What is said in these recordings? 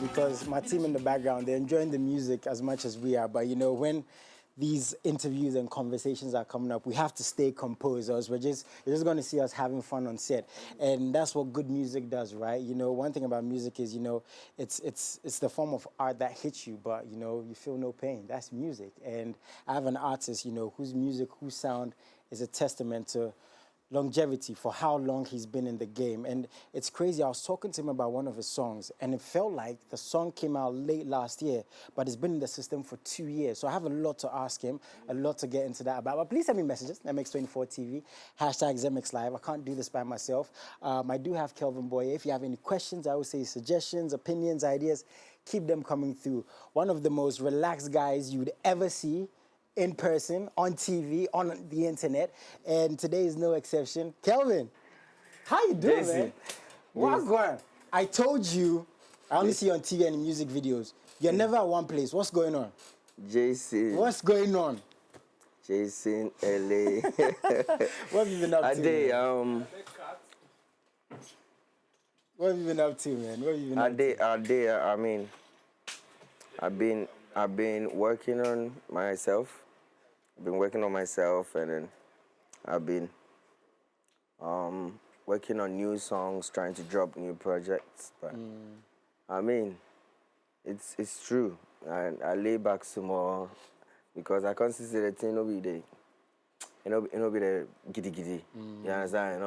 because my team in the background, they're enjoying the music as much as we are. But, you know, when these interviews and conversations are coming up, we have to stay composed, or else you're just going to see us having fun on set. And that's what good music does, right? You know, one thing about music is, you know, it's the form of art that hits you, but, you know, you feel no pain. That's music. And I have an artist, you know, whose music, whose sound is a testament to longevity, for how long he's been in the game. And it's crazy. I was talking to him about one of his songs, and it felt like the song came out late last year, but it's been in the system for 2 years. So I have a lot to ask him, a lot to get into that about. But please send me messages, MX24 TV, hashtag ZMX Live. I can't do this by myself. I do have Kelvyn Boy. If you have any questions, I would say suggestions, opinions, ideas, keep them coming through. One of the most relaxed guys you would ever see in person, on TV, on the internet, and today is no exception. Kelvyn, how you doing, man? What's going on? I told you, I only see you on TV and in music videos. You're never at one place. What's going on? Jason. What's going on? Jason, LA. What have you been up to? What have you been up to, man? What have you been up to? I mean, I've been working on myself. I've been working on myself, and then I've been working on new songs, trying to drop new projects. But I mean, it's true. I lay back some more because I can't see the thing no be there. You be the giddy giddy. You understand?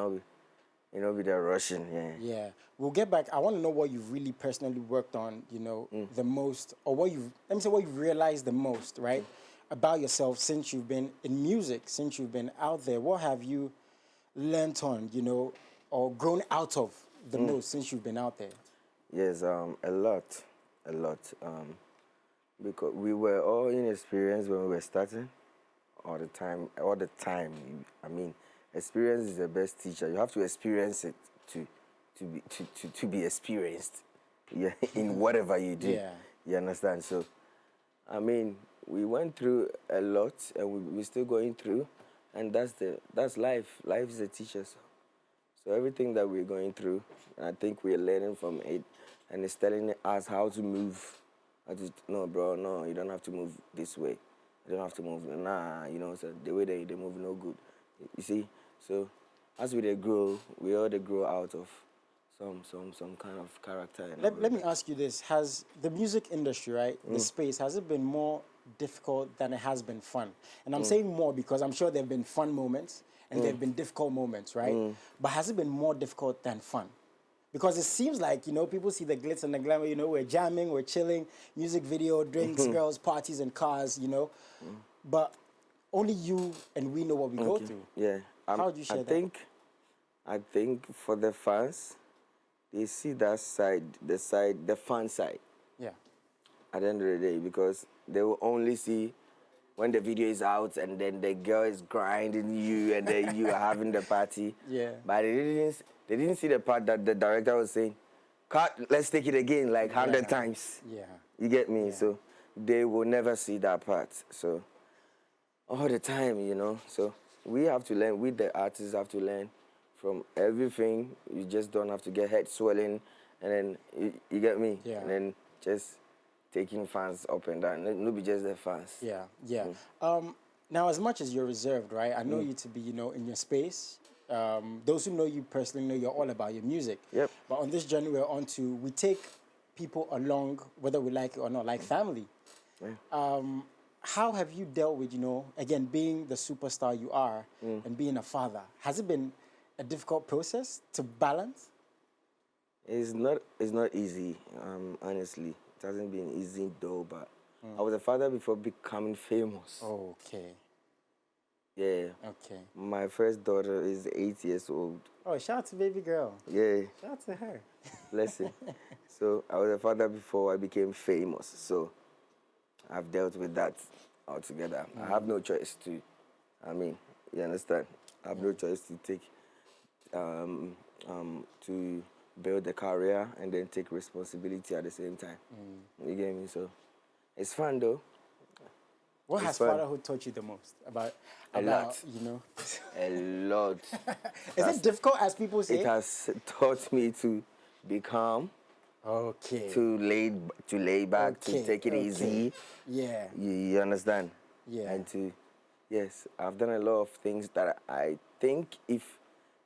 You know, be the Russian, yeah. Yeah. We'll get back. I want to know what you've really personally worked on, you know, the most, or what you've realized the most, right, about yourself since you've been in music, since you've been out there. What have you learnt on, you know, or grown out of the most since you've been out there? Yes, a lot. Because we were all inexperienced when we were starting, all the time. I mean, experience is the best teacher. You have to experience it to be experienced, yeah, in whatever you do. Yeah. You understand? So, I mean, we went through a lot, and we're still going through, and that's life. Life is a teacher. So everything that we're going through, I think we're learning from it, and it's telling us how to move. No, bro, no, you don't have to move this way. You don't have to move. Nah, you know, so the way they move no good. You see. So, as they grow, we all grow out of some kind of character. Let me ask you this: has the music industry, right, the space, has it been more difficult than it has been fun? And I'm saying more because I'm sure there have been fun moments and there have been difficult moments, right? But has it been more difficult than fun? Because it seems like, you know, people see the glitz and the glamour, you know, we're jamming, we're chilling, music video, drinks, girls, parties, and cars, you know. But only you and we know what we go through. Yeah. How would you share that? I think for the fans, they see that side, the fun side. Yeah. At the end of the day, because they will only see when the video is out and then the girl is grinding you and then you are having the party. Yeah. But they didn't see the part that the director was saying, "Cut, let's take it again," like 100 times. Yeah. You get me? Yeah. So they will never see that part. So all the time, you know. So we have to learn, we the artists have to learn from everything. You just don't have to get head swelling and then, you get me? Yeah. And then just taking fans up and down. No be just the fans. Yeah, yeah. Now, as much as you're reserved, right, I know you to be, you know, in your space. Those who know you personally know you're all about your music. Yep. But on this journey we're on to, we take people along, whether we like it or not, like family. Yeah. How have you dealt with, you know, again, being the superstar you are and being a father? Has it been a difficult process to balance? It's not easy, honestly. It hasn't been easy though, but I was a father before becoming famous. Okay. Yeah. Okay. My first daughter is 8 years old. Oh, shout out to baby girl. Yeah. Shout out to her. Blessing. So I was a father before I became famous. So I've dealt with that altogether. I have no choice to, I mean, you understand? I have no choice to take, to build a career and then take responsibility at the same time. You get me? So it's fun though. What has fatherhood taught you the most about lot. You know? A lot. Is it difficult as people say? It has taught me to be calm, Okay. to lay back, to Okay, take it okay. easy. Yeah. You understand? Yeah. And yes, I've done a lot of things that I think if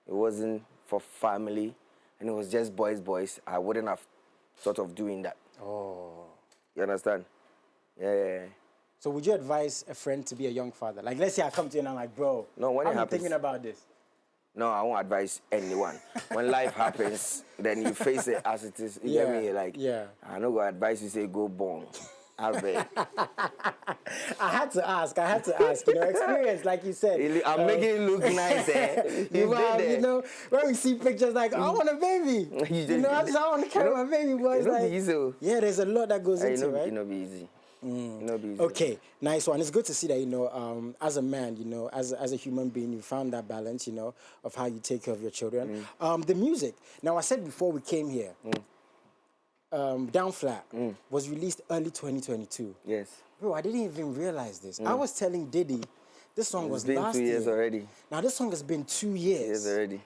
it wasn't for family and it was just boys, I wouldn't have thought of doing that. Oh. You understand? Yeah. So would you advise a friend to be a young father? Like, let's say I come to you and I'm like, bro, No, when it I've been happens- thinking about this. No, I won't advise anyone. When life happens, then you face it as it is. You get me? Like, yeah. I no go advise you say go born. I beg. I had to ask, you know, experience, like you said. I'm making it look nice, eh? You know, when we see pictures like, I want a baby. You know, I want to carry my baby, boy. It's Like, not easy. yeah, there's a lot that goes into it, right? It not be easy. It not be easy. Okay, nice one. It's good to see that, you know, as a man, you know, as a human being, you found that balance, you know, of how you take care of your children. The music. Now, I said before we came here, Down Flat was released early 2022. Yes. Bro, I didn't even realize this. I was telling Diddy, this song was It's been last 2 years year. already. Now, this song has been 2 years. Years already.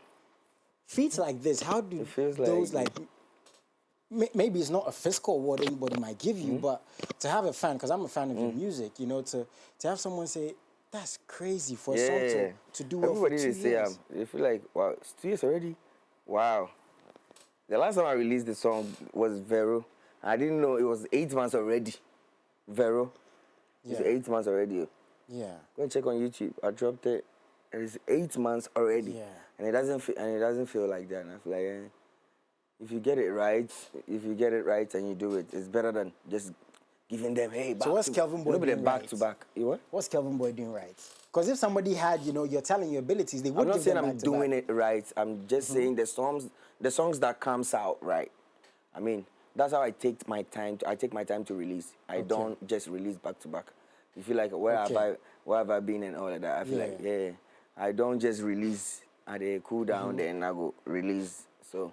Feats like this, how do feels those, like- maybe it's not a physical award anybody might give you, but to have a fan, because I'm a fan of your music, you know, to have someone say, that's crazy for a song to do well for 2 Everybody years. they feel like, wow, it's 2 years already? Wow. The last time I released the song was Vero. I didn't know it was 8 months already. Vero. It's Yeah. 8 months already. Yeah. Go and check on YouTube. I dropped it. It's 8 months already. Yeah. And it doesn't feel like that. And I feel like if you get it right, and you do it, it's better than just giving them, hey, back. So what's Kelvyn Boy Nobody doing back right? to back. You what? What's Kelvyn Boy doing right? Because if somebody had, you know, you're telling your abilities, they would I'm not give saying them I'm back to doing back. it right. I'm just saying the songs that comes out right. I mean, that's how I take my time. I take my time to release. I don't just release back to back. You feel like where have I been and all of that? I feel like I don't just release. I cool down then I go release. So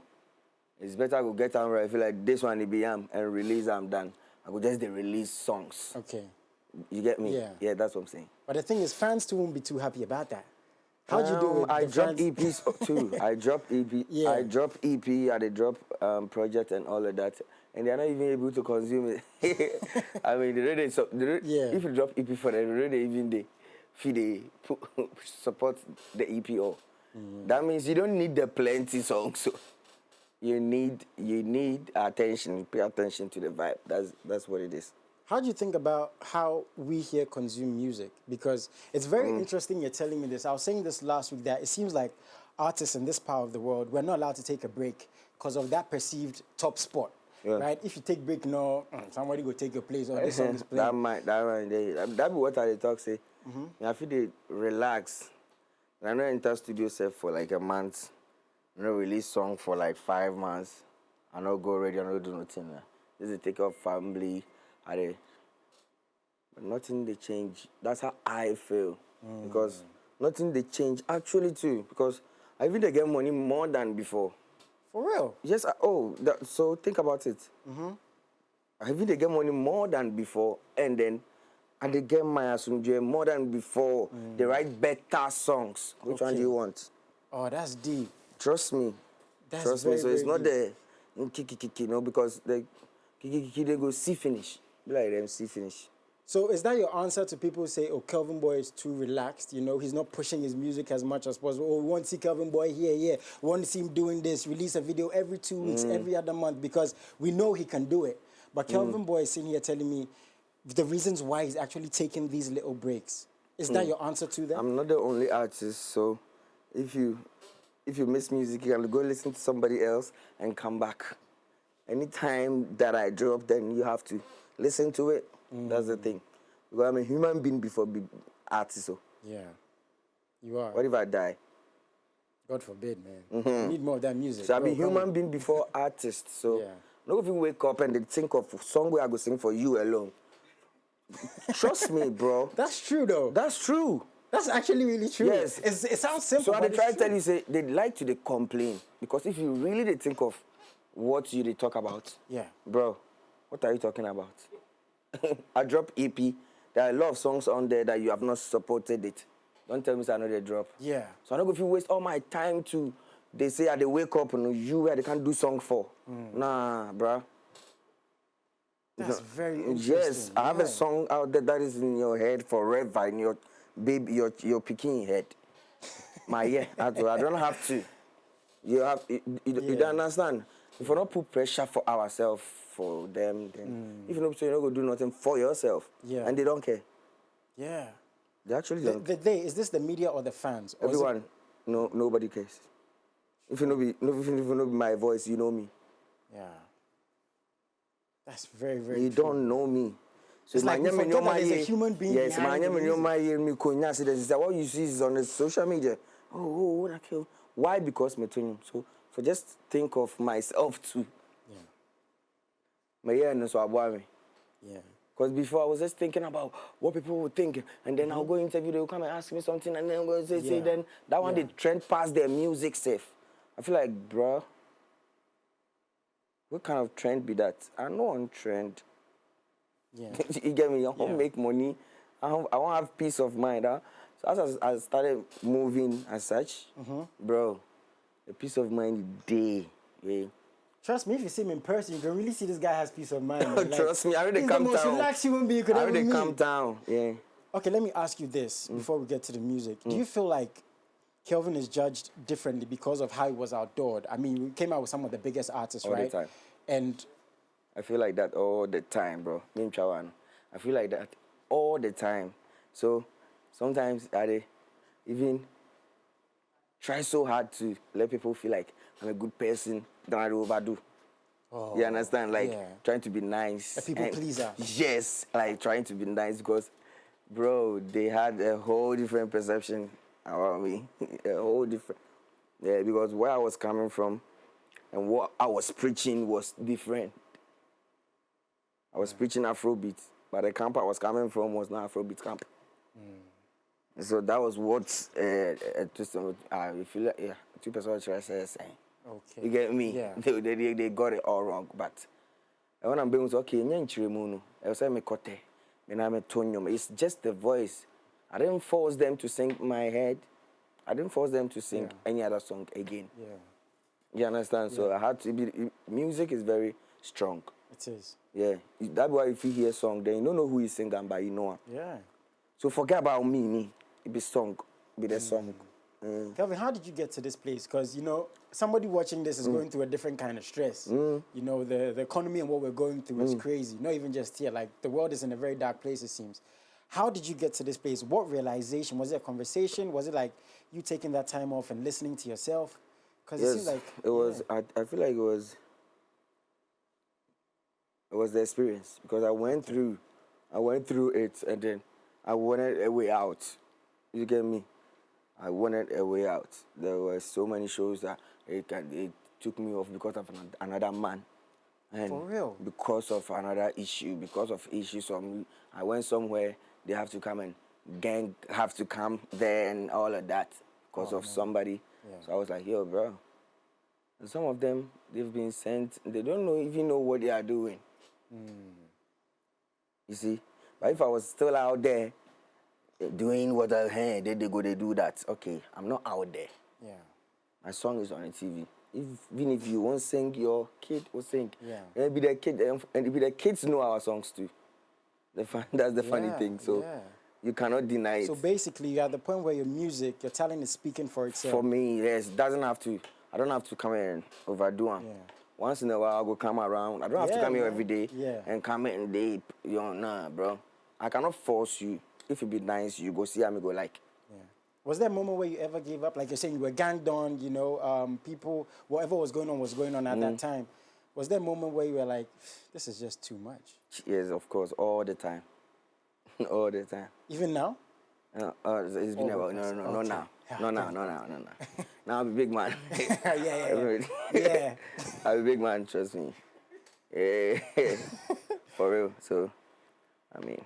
it's better I go get on where I feel like this one be and release. I'm done. I go just release songs. Okay. You get me? Yeah. Yeah, that's what I'm saying. But the thing is, fans too won't be too happy about that. How'd you do it? I The drop fans- EPs too. I drop EP. Yeah. I drop EP. I drop project and all of that, and they're not even able to consume it. I mean, if you drop EP for them, they support the EP or. That means you don't need the plenty songs. So you need attention. Pay attention to the vibe. That's what it is. How do you think about how we here consume music? Because it's very interesting you're telling me this. I was saying this last week that it seems like artists in this part of the world, we're not allowed to take a break because of that perceived top spot, right? If you take break now, somebody go take your place or this song is playing. That be what I talk say. I feel they relax. I know enter studio set for like a month. I know release song for like 5 months. I know go ready. I know do nothing. This is take up family. But nothing they change. That's how I feel. Because nothing they change actually too. Because I even they get money more than before. For real? Yes. So think about it. I even they get money more than before, and then they get my asumje more than before. They write better songs. Which one do you want? Oh, that's deep. Trust me. That's Trust very, me. So it's very not deep. the kiki, no, because the kiki they go see finish. Be like them see finish. So is that your answer to people who say, oh, Kelvyn Boy is too relaxed, you know, he's not pushing his music as much as possible. Oh, we want to see Kelvyn Boy here. We want to see him doing this, release a video every 2 weeks, every other month, because we know he can do it. But Kelvyn Boy is sitting here telling me the reasons why he's actually taking these little breaks. Is that your answer to that? I'm not the only artist, so if you miss music, you can go listen to somebody else and come back. Anytime that I drop, then you have to listen to it. That's the thing. Because I'm a human being before be artist. So. Yeah, you are. What if I die? God forbid, man. We need more of that music. So I'm Bro, a come human on. being before artist. So Yeah. no if you wake up and they think of a song where I go sing for you alone. Trust me, bro. That's true, though. That's true. That's actually really true. Yes. It sounds simple, So I but dey try it's to tell true. you, say, they like to dey complain. Because if you really dey think of what you dey talk about, Yeah. bro, what are you talking about? I drop EP. There are a lot of songs on there that you have not supported it. Don't tell me say I know they drop. Yeah. So I don't go if you waste all my time to they say they wake up and you where they can't do song for. Nah, bruh. That's very interesting. Yes, I have a song out there that is in your head forever, in your baby, your picking head. I don't have to. You don't understand. If we don't put pressure for ourselves, for them, then if you know, so you're not gonna do nothing for yourself. Yeah. And they don't care. Yeah. They actually don't. Is this the media or the fans? Or Everyone, nobody cares. If you know my voice, you know me. Yeah. That's very, very You true. don't know me. So It's like we forget that there's a human being yes, behind the music. what you see is on the social media. What I kill. Why? Because me too. So for just think of myself too. Yeah. My ear and so about me. Yeah. Because before I was just thinking about what people would think, and then I'll go interview, they'll come and ask me something, and then I'm going to say, then that one they trend past their music safe. I feel like, bruh, what kind of trend be that? I know on trend. Yeah. You get me? I want to make money. I want to have peace of mind. Huh? So as I started moving as such, bro, the peace of mind day. Yeah. Trust me, if you see him in person, you can really see this guy has peace of mind. Like, Trust me, I already he's calm the most down. relaxed human being you could I ever already meet. calm down. Yeah. Okay, let me ask you this before we get to the music. Do you feel like Kelvyn is judged differently because of how he was outdoored? I mean, we came out with some of the biggest artists, All right? the time. And I feel like that all the time, bro. I feel like that all the time. So sometimes I even try so hard to let people feel like I'm a good person, then I overdo. You understand? Like trying to be nice. a people pleaser. Yes, like trying to be nice because, bro, they had a whole different perception about me. A whole different. Yeah, because where I was coming from and what I was preaching was different. I was preaching Afrobeat, but the camp I was coming from was not Afrobeat camp. So that was what if you like, 2% should I say saying. okay. You get me? Yeah. They got it all wrong. But when I'm being okay, I was me kote, and I'm a tonium. It's just the voice. I didn't force them to sing my head. I didn't force them to sing any other song again. Yeah, You understand? So I had to be. Music is very strong. it is. Yeah, that's why if you hear a song, then you don't know who is singing, but you know. Yeah. So forget about me. It be song, be the song. Kelvyn, how did you get to this place? Because, you know, somebody watching this is going through a different kind of stress. You know, the economy and what we're going through is crazy. Not even just here. Like, the world is in a very dark place, it seems. How did you get to this place? What realization? Was it a conversation? Was it like you taking that time off and listening to yourself? Because it seems like... it was. I feel like it was the experience. Because I went through it, and then I wanted a way out. You get me? I wanted a way out. There were so many shows that it took me off because of another man. And For real? because of another issue, because of issues, I went somewhere, they have to come and gang have to come there and all of that because of somebody. Yeah. So I was like, yo, bro. And some of them, they've been sent, they don't even know what they are doing. You see? But if I was still out there doing what they do that, okay, I'm not out there. Yeah. My song is on the TV. Even if you won't sing, your kid will sing. Yeah. And the kids know our songs too. That's the funny thing. So you cannot deny it. So basically, you're at the point where your music, your talent is speaking for itself. For me, yes, doesn't have to. I don't have to come here and overdo them. Yeah. Once in a while, I'll go come around. I don't have to come here every day Yeah. and come in and they, nah, bro. I cannot force you. If it be nice, you go see how me go like. Yeah. Was there a moment where you ever gave up? Like you're saying, you were ganged on, you know, people, whatever was going on at that time. Was there a moment where you were like, this is just too much? Yes, of course, all the time. All the time. Even now? It's been about, no, now. No. Now I'm a big man. Yeah. I'm a big man, trust me. Yeah. For real. So, I mean.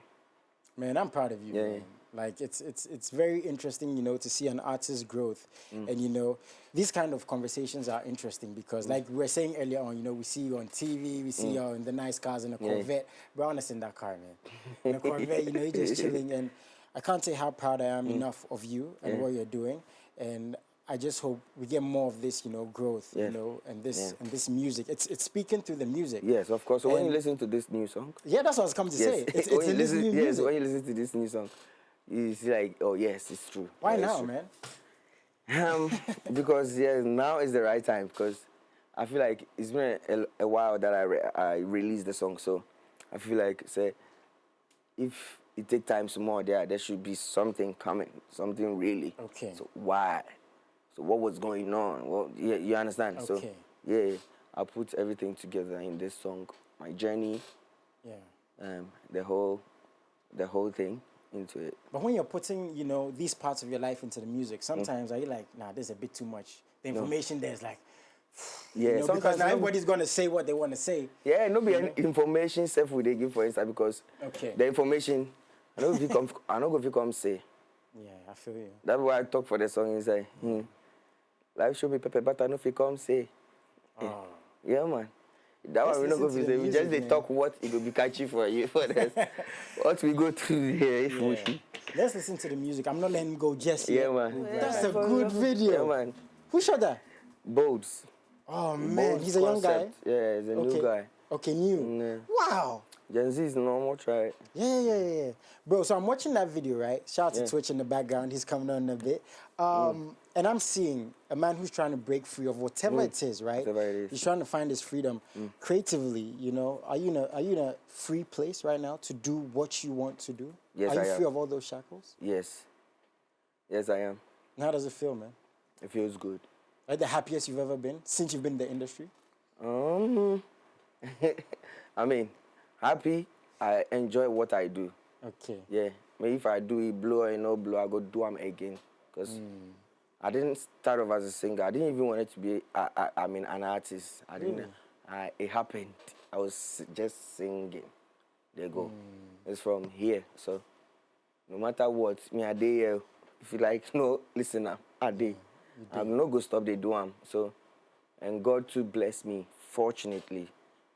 Man, I'm proud of you, Yeah. man. Like, it's very interesting, you know, to see an artist's growth. And, you know, these kind of conversations are interesting because, like we were saying earlier on, you know, we see you on TV, we see you in the nice cars, in a Corvette. Brown is in that car, man. In a Corvette, you know, you're just chilling. And I can't say how proud I am enough of you and what you're doing. And I just hope we get more of this, growth, Yeah. and this music. It's speaking through the music. Yes, of course. So when you And- listen to this new song, Yeah, that's what I was coming to say. It's when you in this listen, new yes, music. when you listen to this new song, you see like, oh yes, it's true. Why Yeah, it's now, true. man? Because yes, now is the right time. Because I feel like it's been a while that I released the song, so I feel like say if it take time some more, there should be something coming, something really. Okay. So why? So what was going on? Well, yeah, you understand. Okay. So yeah, I put everything together in this song, my journey, Yeah. the whole thing into it. But when you're putting, these parts of your life into the music, sometimes are you like, nah, this is a bit too much. The information there is like, Yeah, because sometimes now everybody's gonna say what they want to say. Yeah, no be any information self we they give for instance because Okay. the information I know if you come I know if you come say. Yeah, I feel you. That's why I talk for the song inside. Life show me pepper, but I know if you come say. Oh. Yeah, man. That Let's one we not go listen to say. the We music, just they man. talk what it will be catchy for you for this. What we go through here. Yeah. Let's listen to the music. I'm not letting him go just yet. Yeah, man. That's a good video. Yeah, man. Who shot that? Bolds. Oh man, Bolds he's a young guy. concept. Yeah, he's a new guy. Okay, new. Yeah. Wow. Gen Z is normal, try it. Yeah. Bro, so I'm watching that video, right? Shout out to Yeah. Twitch in the background. He's coming on in a bit. And I'm seeing a man who's trying to break free of whatever it is, right? Whatever it is. He's trying to find his freedom creatively, Are you in a free place right now to do what you want to do? Yes, Are you I am. free of all those shackles? Yes. Yes, I am. And how does it feel, man? It feels good. Are you the happiest you've ever been since you've been in the industry? I mean, happy. I enjoy what I do. Okay. Yeah. Maybe if I do it blow or no blow, I go do them again. Because I didn't start off as a singer. I didn't even want it to be, an artist. I didn't. It happened. I was just singing. There you go. It's from here. So no matter what, me I dey here. If you like, no, listen up. I dey. I'm not gonna stop they do them. So, and God too bless me, fortunately.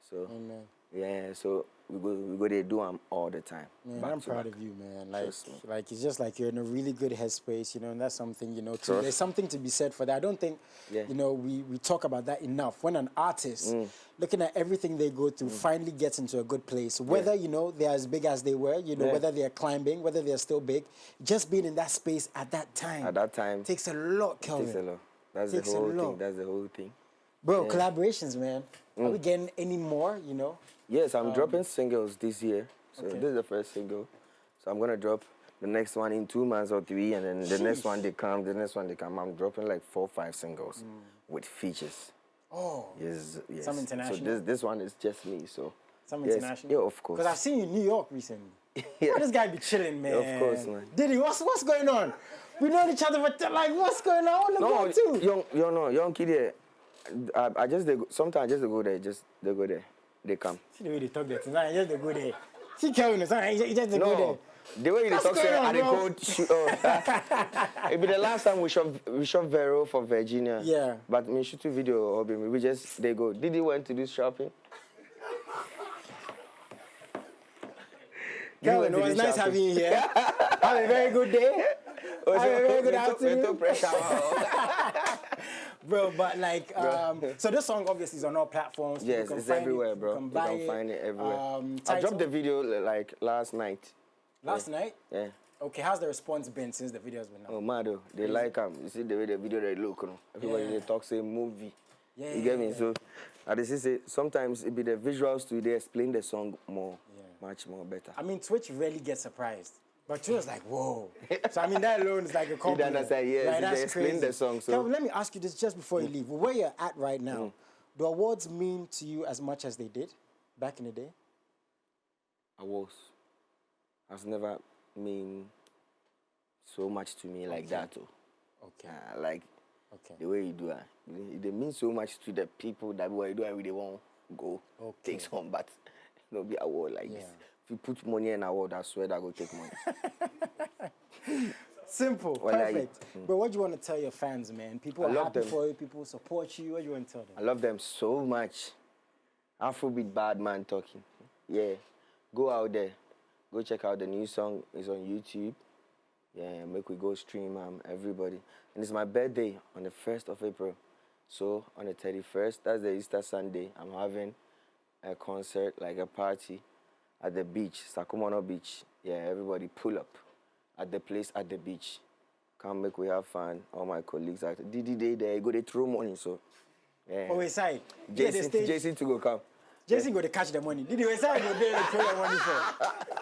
So, Amen. yeah. So we go they do them all the time. Man, back I'm to proud back. of you, man. Trust me. Like it's just like you're in a really good headspace, and that's something, Trust. there's something to be said for that. I don't think, Yeah. we talk about that enough. When an artist, looking at everything they go through, finally gets into a good place, whether, they're as big as they were, whether they're climbing, whether they're still big, just being in that space at that time. At that time, Takes a lot, Kelvin. takes a lot. That's Takes the a whole lot. thing. That's the whole thing. Bro, collaborations, man. Are we getting any more, Yes, I'm dropping singles this year. So Okay. this is the first single. So I'm gonna drop the next one in 2 months or 3, and then the next one they come. The next one they come. I'm dropping like 4 or 5 singles with features. Oh, Yes. Some international? So this one is just me. So some yes, international? yeah, of course. Because I've seen you in New York recently. Yeah. Oh, this guy be chilling, man. Of course, man. Diddy, what's going on? We know each other, but like, what's going on? I want to go too. young kid. There, I just sometimes I just go there. They go there. They come. See the way they talk there tonight, just they go there. See Kelvin, he just they go there. The way they What's talk, going say, on, I dey bro? go. It be the last time we shot Vero for Virginia. Yeah. But me shoot a video of him. We just they go. Did he went to do shopping? Kelvin, it was nice having you here. Have a very good day. Have a very good afternoon. Pressure. Bro, but like, so this song obviously is on all platforms. People Yes, can it's find everywhere, it, bro. You can You buy can find it everywhere. I title? dropped the video like last night. Last night? Yeah. Okay, how's the response been since the video's been out? Oh, mad though. They like them. You see the way the video they look, you know. Everybody Yeah. they talk say movie. Yeah, You get me? yeah. So, I just say sometimes it be the visuals to they explain the song more, Yeah. much more better. I mean, Twitch rarely gets surprised. But Twitch was like, whoa. So, I mean, that alone is like a compliment. understand, yes, Right, they that's explain crazy. the song, so- Kelvin, let me ask you this just before you leave. Where you're at right now, do awards mean to you as much as they did back in the day? Has never mean so much to me like that. Oh. Okay, Like okay. the way you do it. It mean so much to the people that way you do it, they won't go Okay. take some, but no be award like this. Yeah. If you put money in award, I swear that go take money. Simple, Well, like, perfect. But what do you want to tell your fans, man? People I are love happy them. for you, people support you. What do you want to tell them? I love them so much. Afrobeat bad man talking. Yeah. Go out there. Go check out the new song. It's on YouTube. Yeah, make we go stream everybody. And it's my birthday on the 1st of April. So on the 31st, that's the Easter Sunday, I'm having a concert, like a party at the beach, Sakumono Beach. Yeah, everybody pull up at the place at the beach. Come make we have fun. All my colleagues are they go they throw money, so yeah. Oh, wait, side. Jason to go come. Jason go to catch the money. Did you where side go there throw the money for?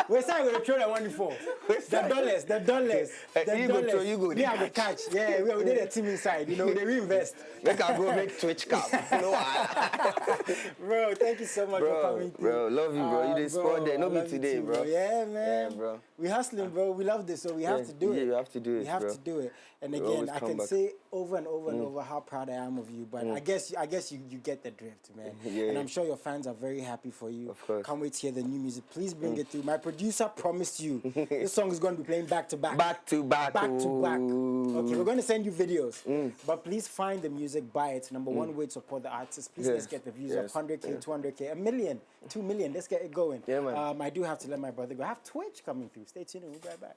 Where side go to throw the money for? The dollars. You go throw, you go we have the catch. Yeah, we did a team inside. You know, they reinvest. Make I go make Twitch cap. Bro, thank you so much for coming through. Bro, love you, bro. You did sport there. No be today, bro. Yeah, man. Yeah, bro. We hustling, bro. We love this, so we have to do it. Yeah, you have to do it. We have to do it. And again, I can say over and over and over how proud I am of you. But I guess you get the drift, man. Yeah, and I'm sure your fans are very happy for you. Of course. Can't wait to hear the new music. Please bring it through. My producer promised you this song is going to be playing back to back. Back to back. Back to back. Okay, we're going to send you videos. But please find the music, buy it. Number one way to support the artists. Please let's get the views up. 100K, 200K, 1 million, 2 million. Let's get it going. Yeah, man. I do have to let my brother go. I have Twitch coming through. Stay tuned. We'll be right back.